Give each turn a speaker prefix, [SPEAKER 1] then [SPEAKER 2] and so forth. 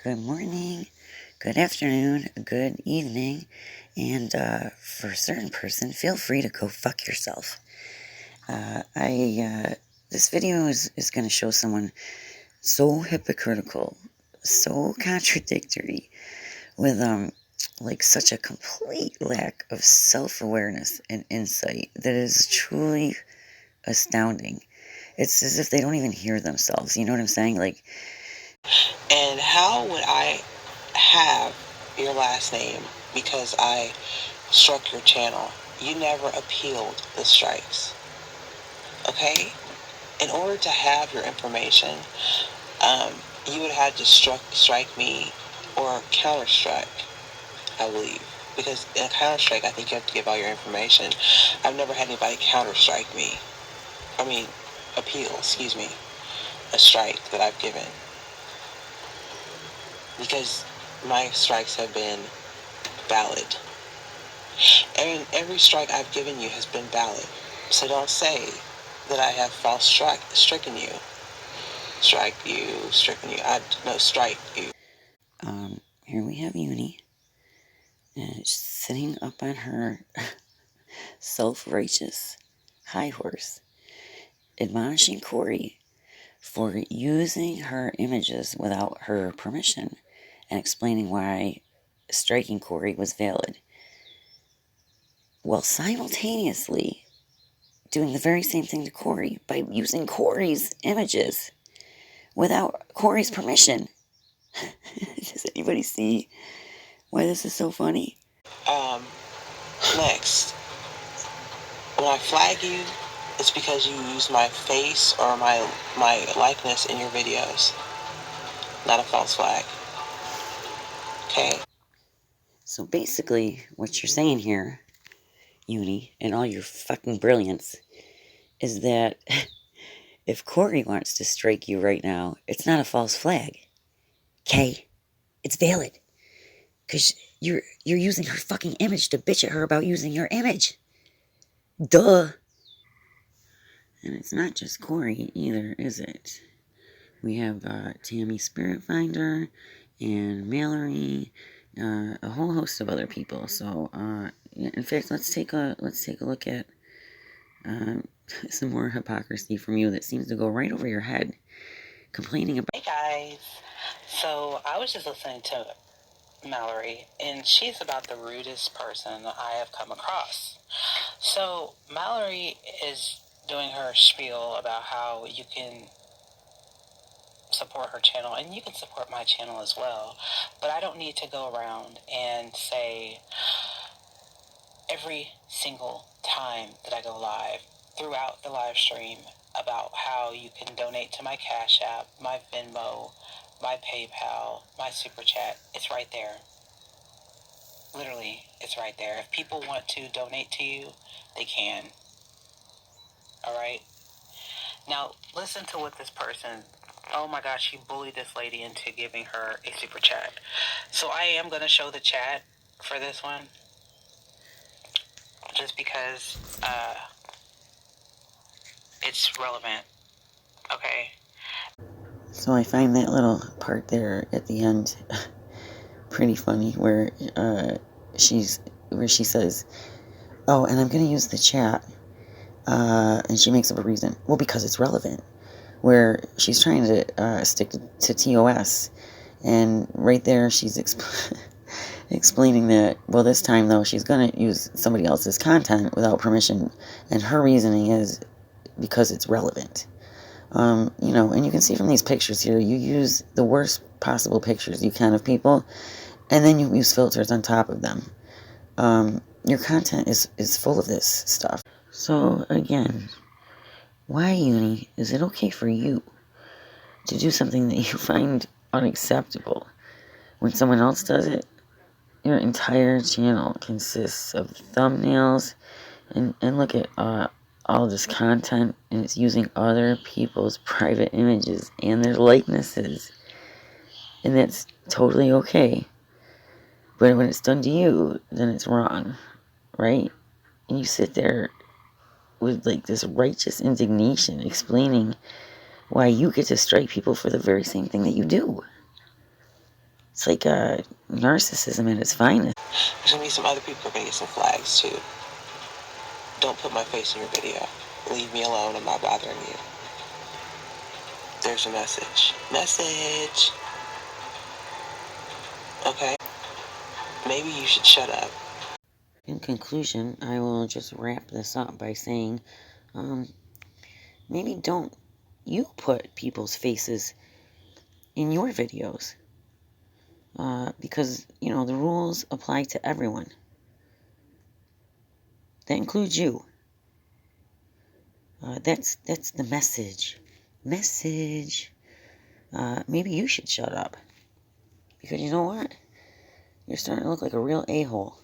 [SPEAKER 1] good morning, good afternoon, good evening, and for a certain person, feel free to go fuck yourself. This video is going to show someone so hypocritical, so contradictory, with like such a complete lack of self-awareness and insight that is truly astounding. It's as if they don't even hear themselves. You know what I'm saying? Like,
[SPEAKER 2] and how would I have your last name because I struck your channel? You never appealed the strikes. Okay? In order to have your information, you would have to strike me or counter-strike, I believe. Because in a counter-strike, I think you have to give all your information. I've never had anybody counter-strike me. Appeal, a strike that I've given. Because my strikes have been valid. And every strike I've given you has been valid. So don't say that I have stricken you. Strike you.
[SPEAKER 1] Here we have Uni, and sitting up on her self-righteous high horse, admonishing Corey for using her images without her permission and explaining why striking Corey was valid, while simultaneously doing the very same thing to Corey by using Corey's images without Corey's permission. Does anybody see why this is so funny?
[SPEAKER 2] Next, when I flag you, it's because you use my face or my likeness in your videos. Not a false flag. Okay?
[SPEAKER 1] So basically, what you're saying here, Uni, and all your fucking brilliance, is that if Corey wants to strike you right now, it's not a false flag. Okay? It's valid. Because you're using her fucking image to bitch at her about using your image. Duh. And it's not just Corey either, is it? We have Tammy Spiritfinder and Mallory, a whole host of other people. So, in fact, let's take a look at some more hypocrisy from you that seems to go right over your head, complaining about.
[SPEAKER 2] Hey guys, so I was just listening to Mallory, and she's about the rudest person I have come across. So Mallory is doing her spiel about how you can support her channel, and you can support my channel as well, but I don't need to go around and say every single time that I go live throughout the live stream about how you can donate to my Cash App, my Venmo, my PayPal, my Super Chat. It's right there. Literally, it's right there. If people want to donate to you, they can. Alright? Now, listen to what this person... Oh my gosh, she bullied this lady into giving her a Super Chat. So I am going to show the chat for this one. Just because it's relevant. Okay?
[SPEAKER 1] So I find that little part there at the end pretty funny, where she says, "Oh, and I'm going to use the chat," and she makes up a reason. Well, because it's relevant. Where she's trying to stick to TOS, and right there she's explaining that, well, this time though she's going to use somebody else's content without permission, and her reasoning is because it's relevant. You know, and you can see from these pictures here, you use the worst possible pictures you can of people, and then you use filters on top of them. Your content is full of this stuff. So again, why, Uni, is it okay for you to do something that you find unacceptable when someone else does it? Your entire channel consists of thumbnails, and look at all this content, and it's using other people's private images and their likenesses, and that's totally okay. But when it's done to you, then it's wrong, right? And you sit there with like this righteous indignation explaining why you get to strike people for the very same thing that you do. It's like narcissism at its finest.
[SPEAKER 2] There's gonna be some other people who are gonna get some flags too. Don't put my face in your video. Leave me alone. I'm not bothering you. There's a message. Message. Okay. Maybe you should shut up.
[SPEAKER 1] In conclusion, I will just wrap this up by saying, maybe don't you put people's faces in your videos. Because, you know, the rules apply to everyone. That includes you. That's the message. Message. Maybe you should shut up. Because you know what? You're starting to look like a real a-hole.